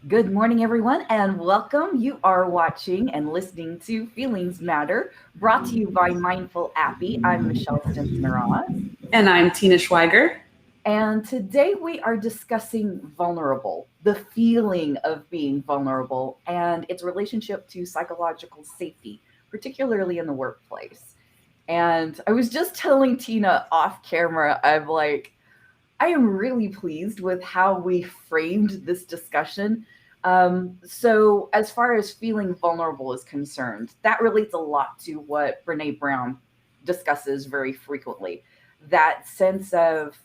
Good morning, everyone, and welcome. You are watching and listening to Feelings Matter, brought to you by Mindful Appy. I'm Michelle Stinson-Ross, And I'm Tina Schweiger. and today we are discussing vulnerable, the feeling of being vulnerable, and its relationship to psychological safety, particularly in the workplace. And I was just telling Tina off camera, I am really pleased with how we framed this discussion. So, as far as feeling vulnerable is concerned, that relates a lot to what Brene Brown discusses very frequently. That sense of,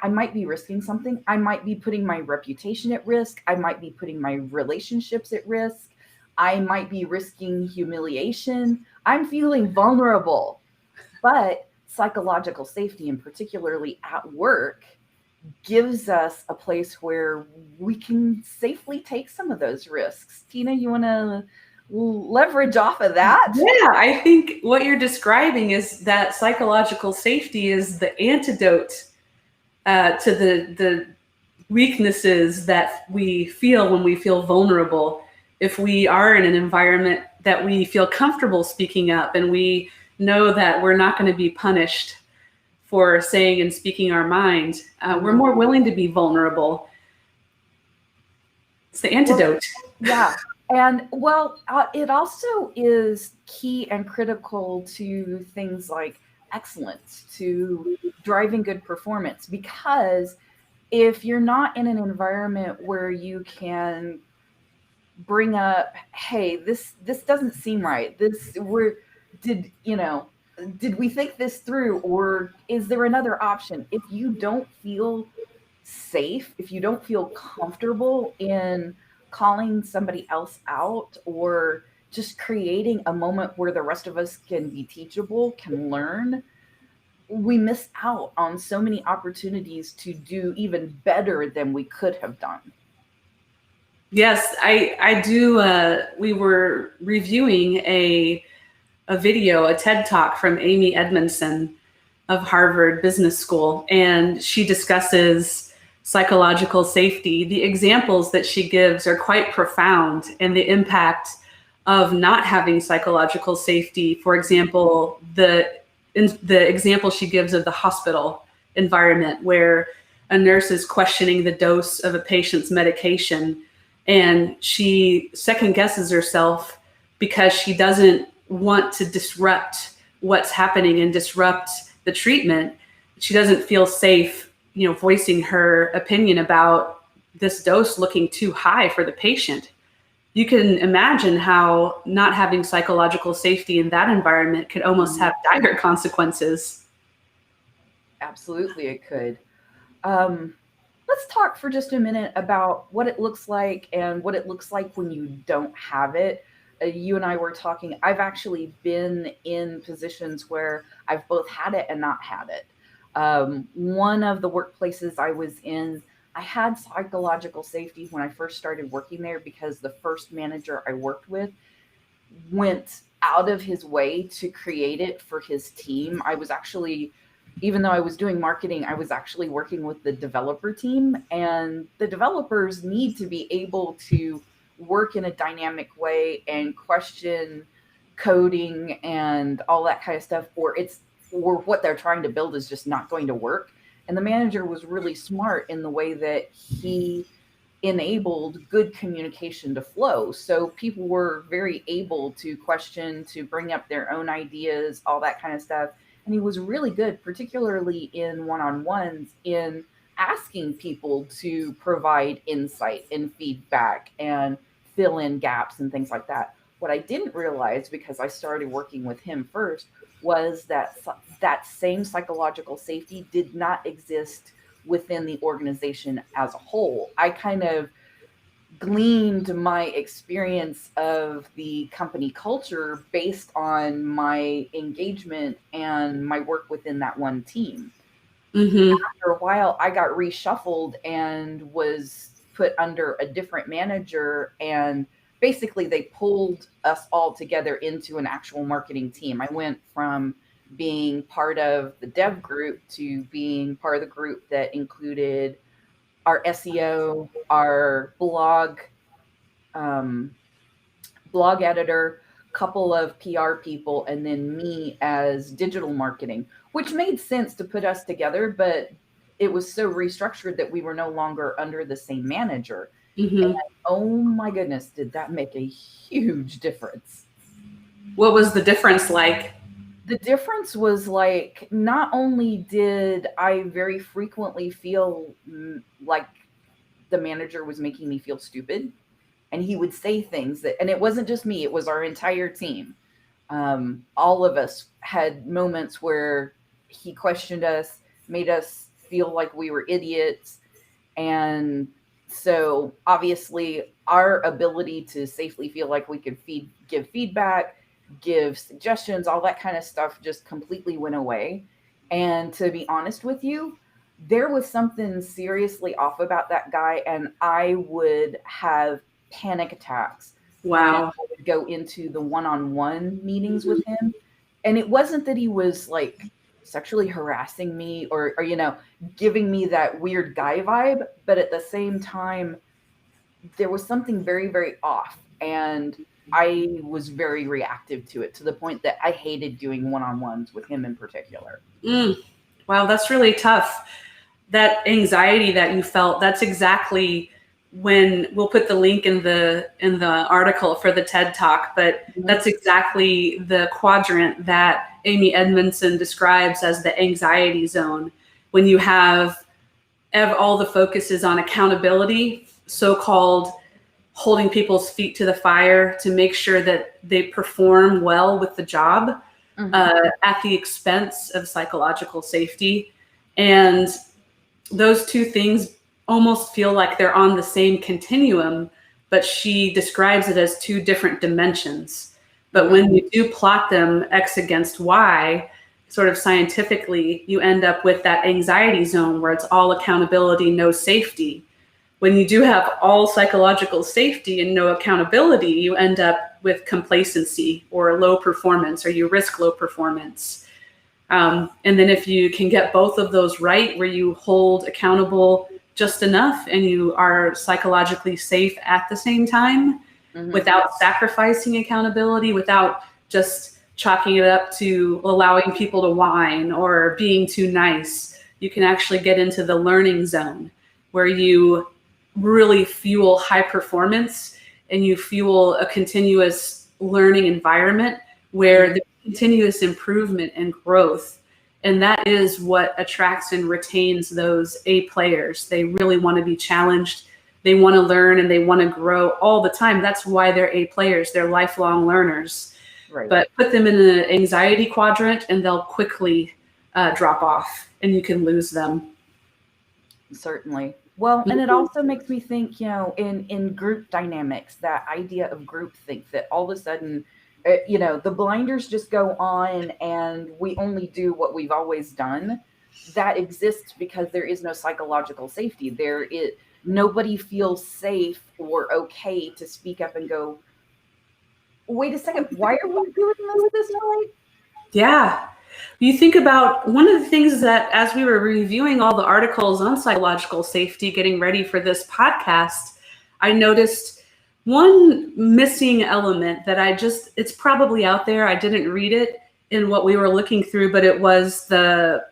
I might be risking something, I might be putting my reputation at risk, I might be putting my relationships at risk, I might be risking humiliation, I'm feeling vulnerable. But psychological safety, and particularly at work, gives us a place where we can safely take some of those risks. Tina, you want to leverage off of that? Yeah, I think what you're describing is that psychological safety is the antidote to the weaknesses that we feel when we feel vulnerable. If we are in an environment that we feel comfortable speaking up and we know that we're not going to be punished for saying and speaking our mind, we're more willing to be vulnerable. It's the Well, antidote. yeah. And it also is key and critical to things like excellence, to driving good performance, because if you're not in an environment where you can bring up, hey, this doesn't seem right, this we're did you know did we think this through, or is there another option? If you don't feel safe, if you don't feel comfortable in calling somebody else out, or just creating a moment where the rest of us can be teachable, can learn, we miss out on so many opportunities to do even better than we could have done. Yes, I do. We were reviewing a video, a TED talk from Amy Edmondson of Harvard Business School, and she discusses psychological safety. The examples that she gives are quite profound, and the impact of not having psychological safety. For example, the example she gives of the hospital environment where a nurse is questioning the dose of a patient's medication, and she second guesses herself because she doesn't want to disrupt what's happening and disrupt the treatment. She doesn't feel safe, voicing her opinion about this dose looking too high for the patient. You can imagine how not having psychological safety in that environment could almost have dire consequences. Absolutely, it could. um, let's talk for just a minute about what it looks like and what it looks like when you don't have it. You and I were talking. I've actually been in positions where I've both had it and not had it. One of the workplaces I was in, I had psychological safety when I first started working there because the first manager I worked with went out of his way to create it for his team. I was actually, even though I was doing marketing, I was actually working with the developer team, and the developers need to be able to work in a dynamic way and question coding and all that kind of stuff, or what they're trying to build is just not going to work. And the manager was really smart in the way that he enabled good communication to flow. So people were very able to question, to bring up their own ideas, all that kind of stuff. And he was really good, particularly in one on ones, in asking people to provide insight and feedback and fill in gaps and things like that. What I didn't realize, because I started working with him first, was that that same psychological safety did not exist within the organization as a whole. I kind of gleaned my experience of the company culture based on my engagement and my work within that one team. Mm-hmm. After a while, I got reshuffled and was put under a different manager, and basically they pulled us all together into an actual marketing team. I went from being part of the dev group to being part of the group that included our SEO, our blog, um, blog editor, couple of PR people, and then me as digital marketing, which made sense to put us together, but it was so restructured that we were no longer under the same manager. And Hmm. oh my goodness, did that make a huge difference. What was the difference like? The difference was like, not only did I very frequently feel like the manager was making me feel stupid, and he would say things that, and it wasn't just me, it was our entire team. All of us had moments where he questioned us, made us feel like we were idiots. And so obviously our ability to safely feel like we could give feedback, give suggestions, all that kind of stuff just completely went away. And to be honest with you, there was something seriously off about that guy, and I would have panic attacks when Wow. I would go into the one-on-one meetings with him. And it wasn't that he was like sexually harassing me, or giving me that weird guy vibe, but at the same time, there was something very, very off. And I was very reactive to it, to the point that I hated doing one on ones with him in particular. Mm. Wow, that's really tough. That anxiety that you felt, that's exactly when we'll put the link in the article for the TED Talk, but Mhm. that's exactly the quadrant that Amy Edmondson describes as the anxiety zone. When you have all the focus is on accountability, so-called holding people's feet to the fire to make sure that they perform well with the job, Mhm. at the expense of psychological safety. And those two things almost feel like they're on the same continuum, but she describes it as two different dimensions. But Mhm. when you do plot them X against Y, sort of scientifically, you end up with that anxiety zone where it's all accountability, no safety. When you do have all psychological safety and no accountability, you end up with complacency or low performance, or you risk low performance. And then if you can get both of those right, where you hold accountable just enough and you are psychologically safe at the same time, Mhm. without sacrificing accountability, without just chalking it up to allowing people to whine or being too nice, you can actually get into the learning zone where you really fuel high performance and you fuel a continuous learning environment where Mhm. there's continuous improvement and growth. And that is what attracts and retains those A players. They really want to be challenged. They want to learn and they want to grow all the time. That's why they're A players. They're lifelong learners. Right. But put them in an anxiety quadrant and they'll quickly drop off and you can lose them. Certainly. Well, and it also makes me think, in group dynamics, that idea of group think, that all of a sudden, the blinders just go on and we only do what we've always done. That exists because there is no psychological safety. Nobody feels safe or okay to speak up and go, wait a second, why are we doing this way? Yeah. You think about one of the things that, as we were reviewing all the articles on psychological safety, getting ready for this podcast, I noticed one missing element that it's probably out there. I didn't read it in what we were looking through, but it was the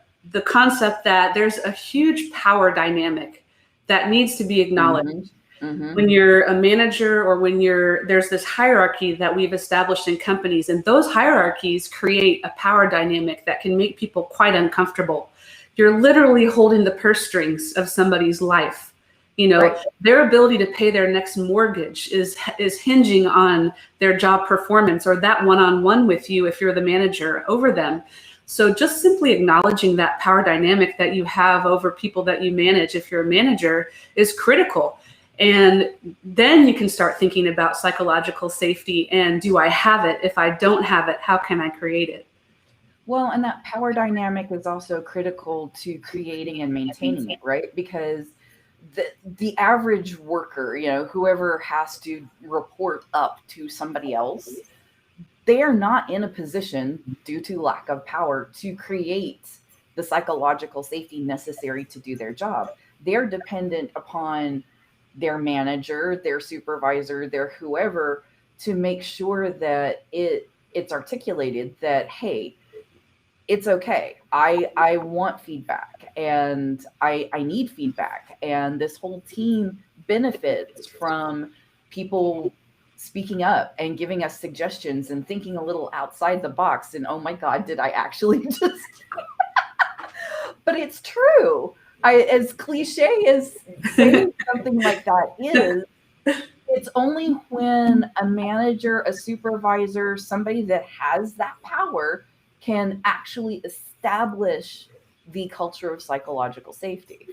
concept that there's a huge power dynamic that needs to be Mm-hmm. acknowledged Mm-hmm. when you're a manager, or when there's this hierarchy that we've established in companies, and those hierarchies create a power dynamic that can make people quite uncomfortable. You're literally holding the purse strings of somebody's life. Right. Their ability to pay their next mortgage is hinging on their job performance, or that one-on-one with you if you're the manager over them. So just simply acknowledging that power dynamic that you have over people that you manage, if you're a manager, is critical. And then you can start thinking about psychological safety and, do I have it? If I don't have it, how can I create it? Well, and that power dynamic is also critical to creating and maintaining it, right? Because the average worker, whoever has to report up to somebody else, they are not in a position, due to lack of power, to create the psychological safety necessary to do their job. They're dependent upon their manager, their supervisor, their whoever, to make sure that it's articulated that, hey, it's okay. I want feedback, and I need feedback, and this whole team benefits from people speaking up and giving us suggestions and thinking a little outside the box. And oh my god, did I actually just but it's true. As cliche as saying something like that is, it's only when a manager, a supervisor, somebody that has that power can actually establish the culture of psychological safety.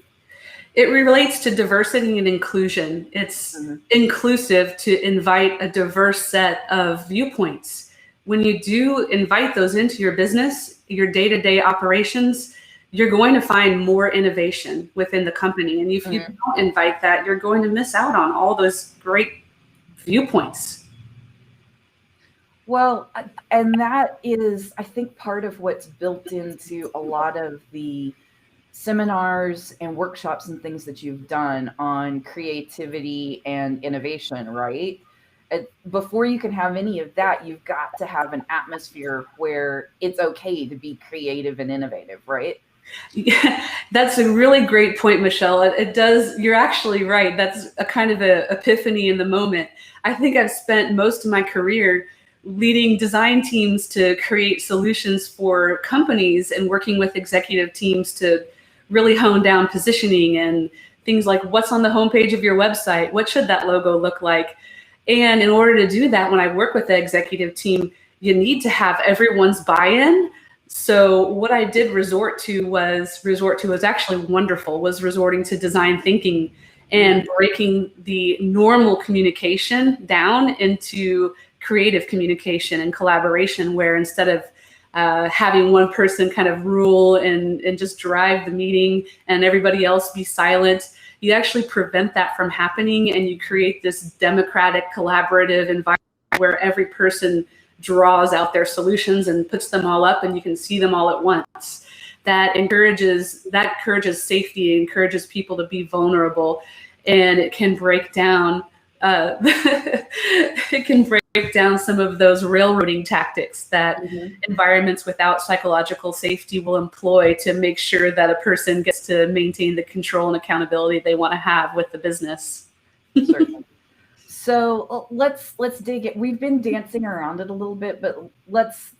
It relates to diversity and inclusion. It's Mm-hmm. inclusive to invite a diverse set of viewpoints. When you do invite those into your business, your day-to-day operations, you're going to find more innovation within the company. And if you Mm-hmm. don't invite that, you're going to miss out on all those great viewpoints. Well, and that is, I think, part of what's built into a lot of the seminars and workshops and things that you've done on creativity and innovation, right? Before you can have any of that, you've got to have an atmosphere where it's okay to be creative and innovative, right? Yeah, that's a really great point, Michelle. It does. You're actually right. That's a kind of an epiphany in the moment. I think I've spent most of my career leading design teams to create solutions for companies and working with executive teams to really hone down positioning and things like what's on the homepage of your website, what should that logo look like. And in order to do that, when I work with the executive team, you need to have everyone's buy-in. So what I did resort to was actually wonderful, was resorting to design thinking and breaking the normal communication down into creative communication and collaboration, where instead of having one person kind of rule and just drive the meeting and everybody else be silent, you actually prevent that from happening, and you create this democratic, collaborative environment where every person draws out their solutions and puts them all up, and you can see them all at once. That encourages safety, encourages people to be vulnerable, and it can break down it can break down some of those railroading tactics that environments without psychological safety will employ to make sure that a person gets to maintain the control and accountability they want to have with the business. Certainly. So let's dig it. We've been dancing around it a little bit, but let's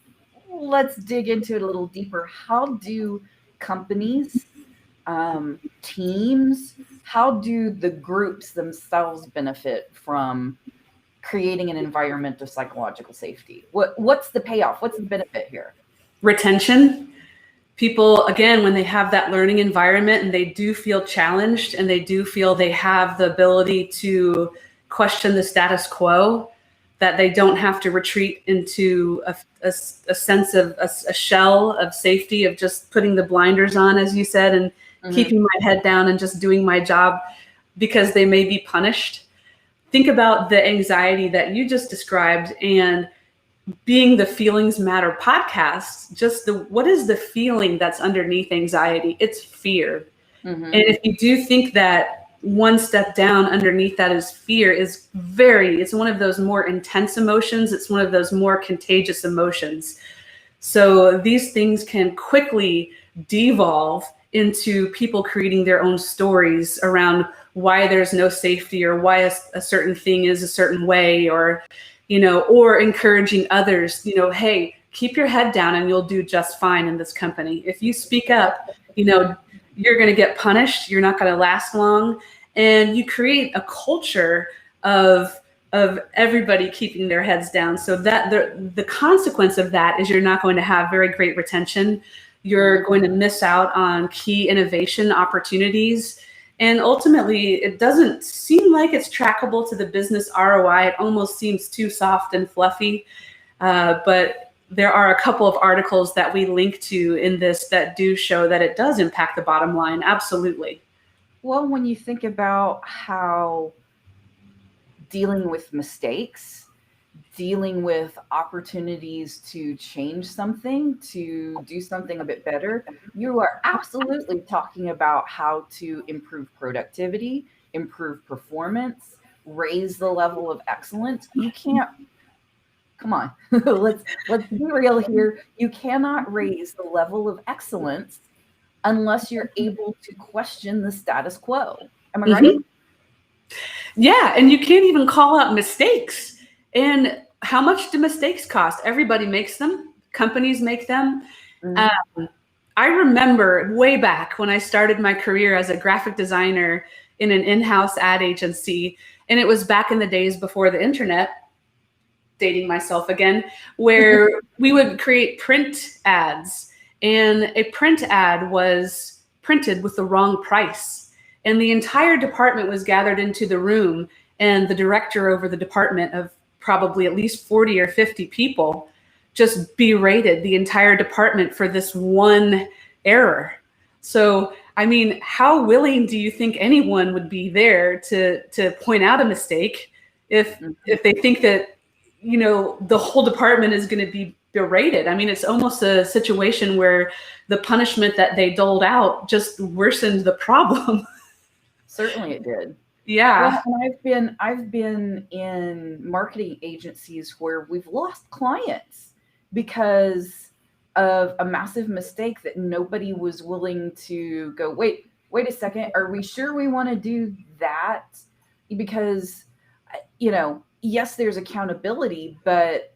dig into it a little deeper. How do companies, teams, how do the groups themselves benefit from creating an environment of psychological safety? What's the payoff? What's the benefit here? Retention. People, again, when they have that learning environment and they do feel challenged and they do feel they have the ability to question the status quo, that they don't have to retreat into a sense of a shell of safety, of just putting the blinders on, as you said, and keeping my head down and just doing my job because they may be punished. Think about the anxiety that you just described, and being the Feelings Matter podcast, just what is the feeling that's underneath anxiety? It's fear. And if you do think that one step down underneath that is fear, it's one of those more intense emotions. It's one of those more contagious emotions. So these things can quickly devolve into people creating their own stories around why there's no safety, or why a certain thing is a certain way, or or encouraging others, hey, keep your head down and you'll do just fine in this company. If you speak up, you're going to get punished. You're not going to last long. And you create a culture of everybody keeping their heads down. So that the consequence of that is you're not going to have very great retention. You're going to miss out on key innovation opportunities. And ultimately, it doesn't seem like it's trackable to the business ROI. It almost seems too soft and fluffy. But there are a couple of articles that we link to in this that do show that it does impact the bottom line. Absolutely. Well, when you think about how dealing with mistakes, dealing with opportunities to change something, to do something a bit better, you are absolutely talking about how to improve productivity, improve performance, raise the level of excellence. You can't, come on, let's be real here. You cannot raise the level of excellence unless you're able to question the status quo. Am I right? Yeah, and you can't even call out mistakes. And how much do mistakes cost? Everybody makes them. Companies make them. I remember way back when I started my career as a graphic designer in an in-house ad agency, and it was back in the days before the internet, dating myself again, where we would create print ads, and a print ad was printed with the wrong price. And the entire department was gathered into the room, and the director over the department of probably at least 40 or 50 people just berated the entire department for this one error. So, I mean, how willing do you think anyone would be there to point out a mistake if they think that, you know, the whole department is going to be berated? I mean, it's almost a situation where the punishment that they doled out just worsened the problem. Certainly it did. Yeah. Well, and I've been in marketing agencies where we've lost clients because of a massive mistake that nobody was willing to go, wait a second, are we sure we want to do that? Because, you know, yes, there's accountability, but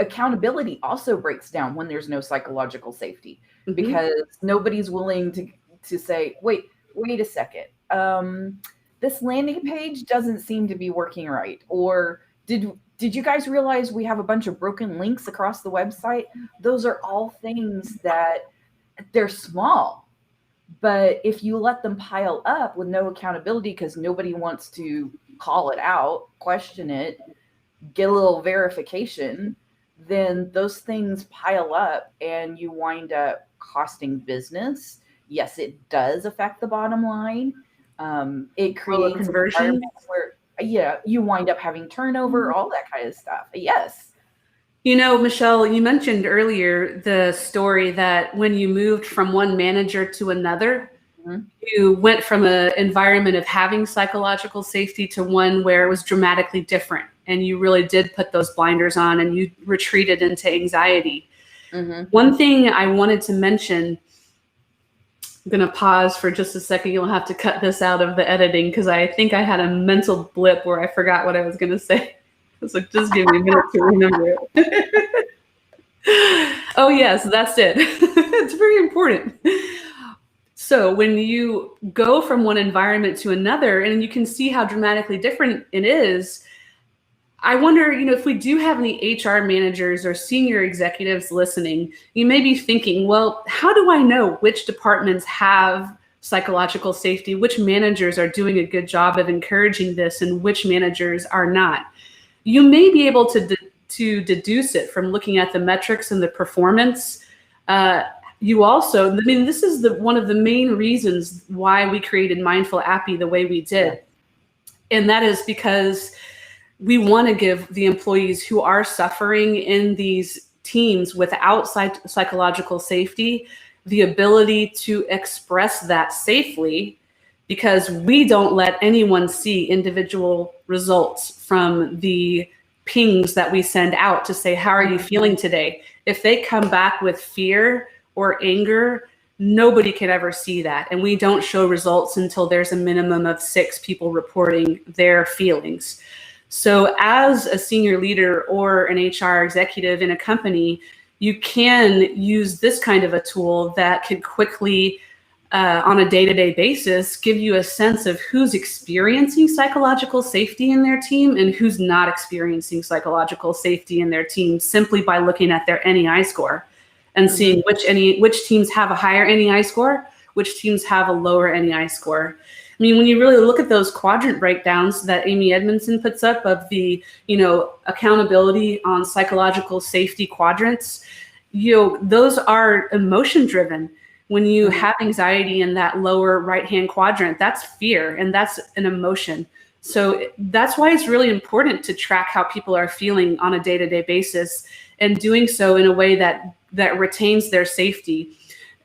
accountability also breaks down when there's no psychological safety, because nobody's willing to say, wait a second, this landing page doesn't seem to be working right. Or did you guys realize we have a bunch of broken links across the website? Those are all things that they're small, but if you let them pile up with no accountability because nobody wants to call it out, question it, get a little verification, then those things pile up and you wind up costing business. Yes, it does affect the bottom line. It creates conversion where, you wind up having turnover, all that kind of stuff. Yes. You know, Michelle, you mentioned earlier the story that when you moved from one manager to another, you went from an environment of having psychological safety to one where it was dramatically different. And you really did put those blinders on and you retreated into anxiety. One thing I wanted to mention, I'm going to pause for just a second. You'll have to cut this out of the editing because I think I had a mental blip where I forgot what I was going to say. So just give me a minute to remember it. Oh, yes, that's it. It's very important. So when you go from one environment to another, and you can see how dramatically different it is, I wonder, you know, if we do have any HR managers or senior executives listening, you may be thinking, well, how do I know which departments have psychological safety, which managers are doing a good job of encouraging this, and which managers are not? You may be able to deduce it from looking at the metrics and the performance. You also, I mean, this is one of the main reasons why we created Mindful Appy the way we did. And that is because we want to give the employees who are suffering in these teams without psychological safety the ability to express that safely, because we don't let anyone see individual results from the pings that we send out to say, how are you feeling today? If they come back with fear or anger, nobody can ever see that. And we don't show results until there's a minimum of 6 people reporting their feelings. So as a senior leader or an HR executive in a company, you can use this kind of a tool that can quickly, on a day-to-day basis, give you a sense of who's experiencing psychological safety in their team and who's not experiencing psychological safety in their team, simply by looking at their NEI score and seeing which teams have a higher NEI score, which teams have a lower NEI score. I mean, when you really look at those quadrant breakdowns that Amy Edmondson puts up of the, you know, accountability on psychological safety quadrants, you know, those are emotion driven. When you have anxiety in that lower right-hand quadrant, that's fear and that's an emotion. So that's why it's really important to track how people are feeling on a day-to-day basis, and doing so in a way that retains their safety.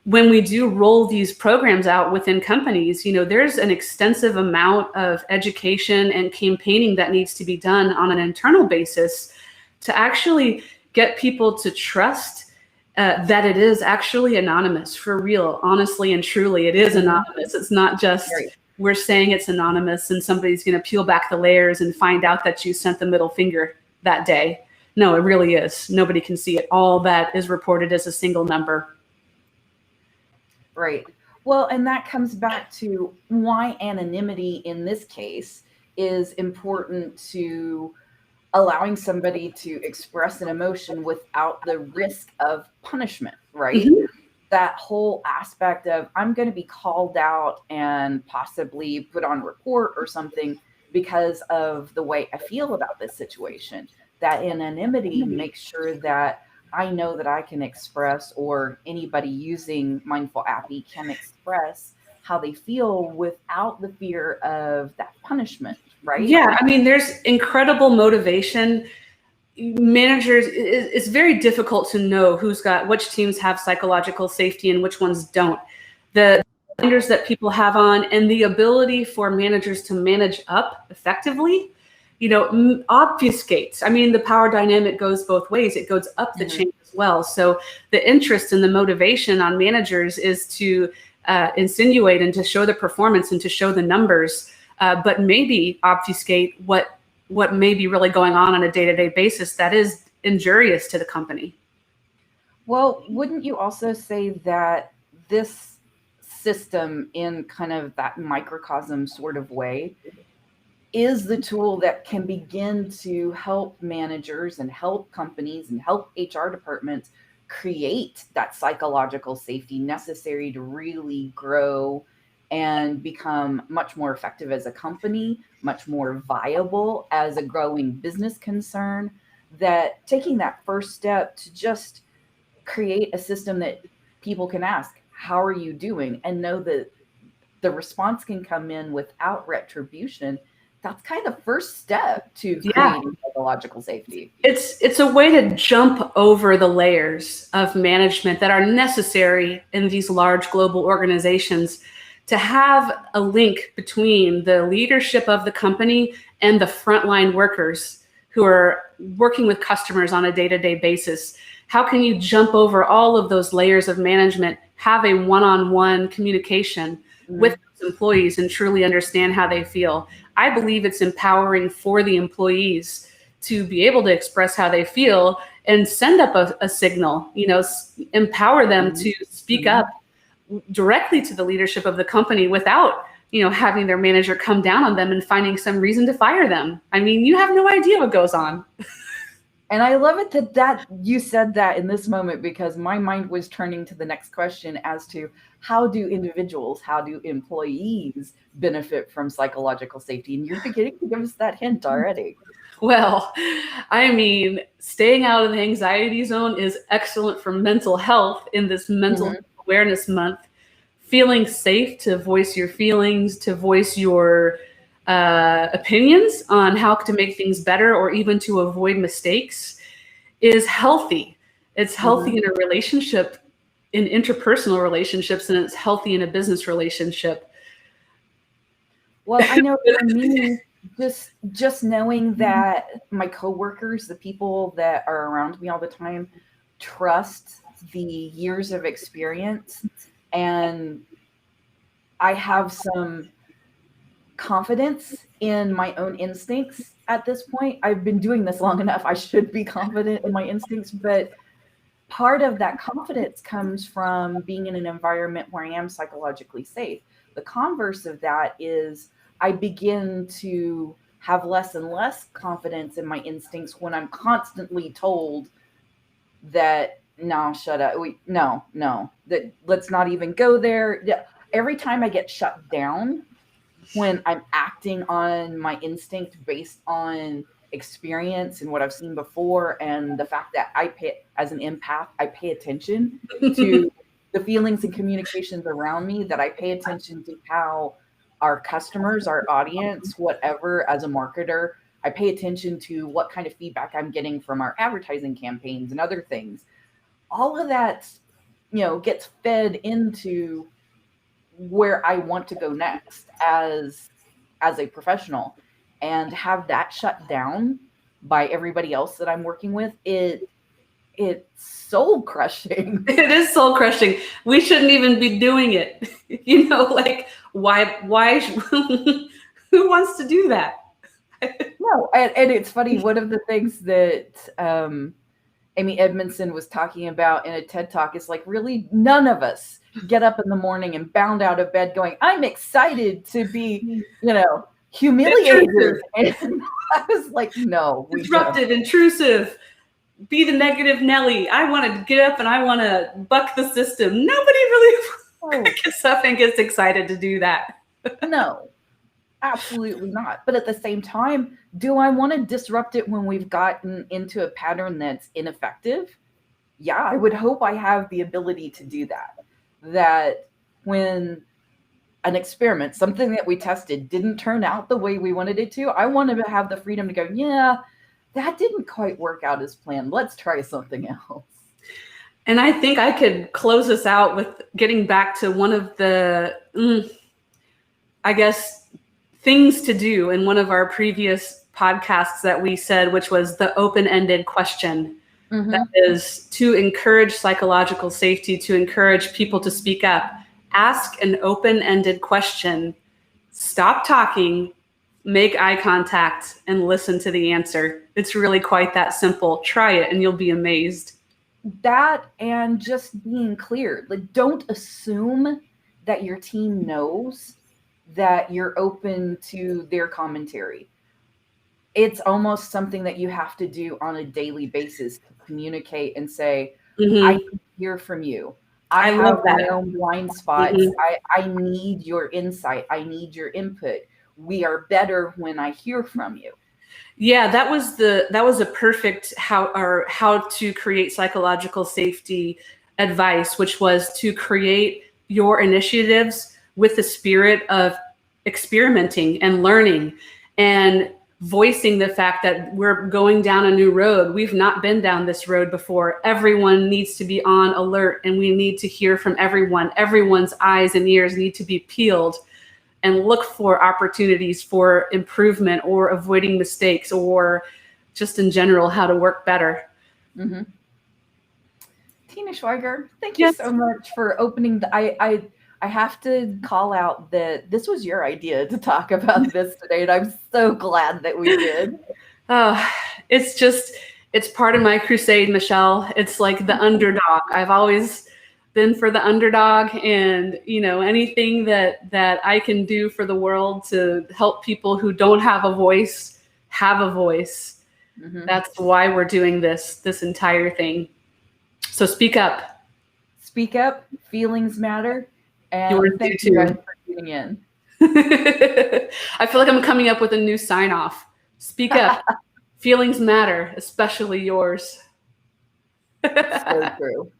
when we do roll these programs out within companies, there's an extensive amount of education and campaigning that needs to be done on an internal basis to actually get people to trust that it is actually anonymous for real. Honestly and truly, it is anonymous. It's not just we're saying it's anonymous and somebody's going to peel back the layers and find out that you sent the middle finger that day. No, it really is. Nobody can see it. All that is reported as a single number. Right. Well, and that comes back to why anonymity in this case is important to allowing somebody to express an emotion without the risk of punishment, right? Mm-hmm. That whole aspect of I'm going to be called out and possibly put on report or something because of the way I feel about this situation. That anonymity makes sure that I know that I can express, or anybody using Mindful Appy can express how they feel without the fear of that punishment, right? Yeah, I mean, there's incredible motivation. Managers, it's very difficult to know which teams have psychological safety and which ones don't. The blinders that people have on and the ability for managers to manage up effectively, obfuscates. I mean, the power dynamic goes both ways. It goes up the chain as well. So the interest and the motivation on managers is to insinuate and to show the performance and to show the numbers, but maybe obfuscate what may be really going on a day-to-day basis that is injurious to the company. Well, wouldn't you also say that this system, in kind of that microcosm sort of way, is the tool that can begin to help managers and help companies and help HR departments create that psychological safety necessary to really grow and become much more effective as a company, much more viable as a growing business concern? That taking that first step to just create a system that people can ask, how are you doing? And know that the response can come in without retribution. That's kind of the first step to creating psychological safety. It's a way to jump over the layers of management that are necessary in these large global organizations to have a link between the leadership of the company and the frontline workers who are working with customers on a day-to-day basis. How can you jump over all of those layers of management, have a one-on-one communication with those employees and truly understand how they feel? I believe it's empowering for the employees to be able to express how they feel and send up a signal, empower them to speak up directly to the leadership of the company without, having their manager come down on them and finding some reason to fire them. I mean, you have no idea what goes on. And I love it that you said that in this moment, because my mind was turning to the next question as to how do employees benefit from psychological safety? And you're beginning to give us that hint already. Well, I mean, staying out of the anxiety zone is excellent for mental health in this mental awareness month. Feeling safe to voice your feelings, to voice your opinions on how to make things better or even to avoid mistakes is healthy. It's healthy in a relationship, in interpersonal relationships, and it's healthy in a business relationship. Well, I know for me, just knowing that my coworkers, the people that are around me all the time, trust the years of experience, and I have some confidence in my own instincts at this point. I've been doing this long enough. I should be confident in my instincts, but part of that confidence comes from being in an environment where I am psychologically safe. The converse of that is I begin to have less and less confidence in my instincts when I'm constantly told that, no, shut up. No, that let's not even go there. Every time I get shut down, when I'm acting on my instinct based on experience and what I've seen before, and the fact that as an empath, I pay attention to the feelings and communications around me, that I pay attention to how our customers, our audience, whatever, as a marketer, I pay attention to what kind of feedback I'm getting from our advertising campaigns and other things. All of that gets fed into where I want to go next as a professional, and have that shut down by everybody else that I'm working with, it's soul crushing. It is soul crushing. We shouldn't even be doing it. Like why who wants to do that? No, and it's funny. One of the things that Amy Edmondson was talking about in a TED Talk is like, really, none of us get up in the morning and bound out of bed going, I'm excited to be, humiliated. And I was like, no. Disruptive, intrusive, be the negative Nelly. I want to get up and I want to buck the system. Nobody really gets up and gets excited to do that. No, absolutely not. But at the same time, do I want to disrupt it when we've gotten into a pattern that's ineffective? Yeah, I would hope I have the ability to do that. That when an experiment, something that we tested, didn't turn out the way we wanted it to, I want to have the freedom to go, yeah, that didn't quite work out as planned. Let's try something else. And I think I could close this out with getting back to one of the, things to do in one of our previous podcasts that we said, which was the open-ended question. Mm-hmm. That is to encourage psychological safety, to encourage people to speak up. Ask an open-ended question. Stop talking, make eye contact, and listen to the answer. It's really quite that simple. Try it and you'll be amazed. That, and just being clear. Like, don't assume that your team knows that you're open to their commentary. It's almost something that you have to do on a daily basis to communicate and say, I can hear from you. I have my own blind spots. I need your insight. I need your input. We are better when I hear from you. Yeah, that was a perfect how to create psychological safety advice, which was to create your initiatives with the spirit of experimenting and learning and voicing the fact that we're going down a new road. We've not been down this road before. Everyone needs to be on alert, and we need to hear from everyone. Everyone's eyes and ears need to be peeled and look for opportunities for improvement or avoiding mistakes or just in general how to work better. Mm-hmm. Tina Schweiger, thank you so much for opening I have to call out that this was your idea to talk about this today, and I'm so glad that we did. Oh, it's part of my crusade, Michelle. It's like the underdog. I've always been for the underdog, and anything that I can do for the world to help people who don't have a voice have a voice. Mm-hmm. That's why we're doing this entire thing. So speak up. Speak up. Feelings matter. And thank you guys for tuning in. I feel like I'm coming up with a new sign off. Speak up. Feelings matter, especially yours. So true.